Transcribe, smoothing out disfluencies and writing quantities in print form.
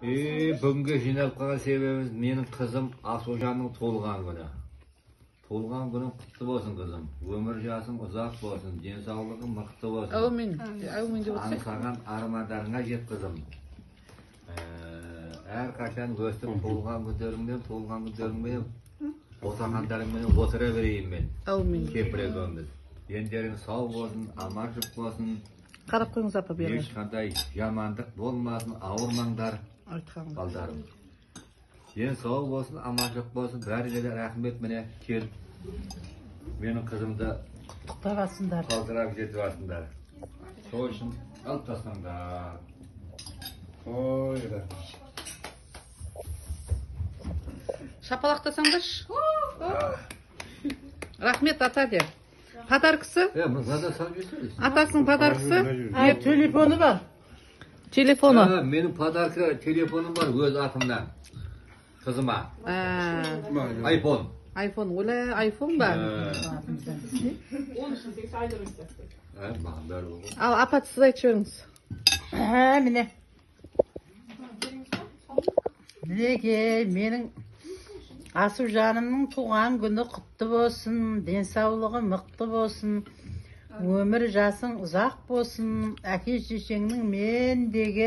Бүгінгі жиналып қалған себебіміз менің қызым Асылжанның толған күні. Толған күнің құтты болсын қызым. Өмір жасың ұзақ болсын, денсаулығың мықты болсын. Әумин. Әумин деп отырсақ. Аңсаған армандарыңа жет қызым. Әрқашан өстіп толған күндеріңмен отағандарыңмен отыра берейін мен. Әумин. Кепірегіміз. Дендерің сау болсын, аманшылық болсын. Қарап қойыңыз апа беріңіз. Ешқандай жамандық болмасын, ауырмаңдар. Айтқаным. Балдарым. Ден сау болсын, аманшылық болсын. Бәріне де рахмет, міне кел. Менің қызымды Құттықтағасындар. қалдырап жетіп алсындар. Сол үшін алып тастаңдар. Ой, Шапалақтасаңдаршы. Рахмет ата де. Подаркысы? мырзада салып жесеңіз. Атасының подаркысы? Телефоны бар. Телефоны. Менің подарка телефоным бар өз атымнан. Қызыма. Айфон. Айфон. Оля айфон ба? Маған бәрі болған. Ал апа сіз айтып жіберіңіз. Міне. Мінеке, менің Асылжанымның туған күні құтты болсын, денсаулығы мықты болсын, өмір жасың ұзақ болсын, әке шешеңнің мен деген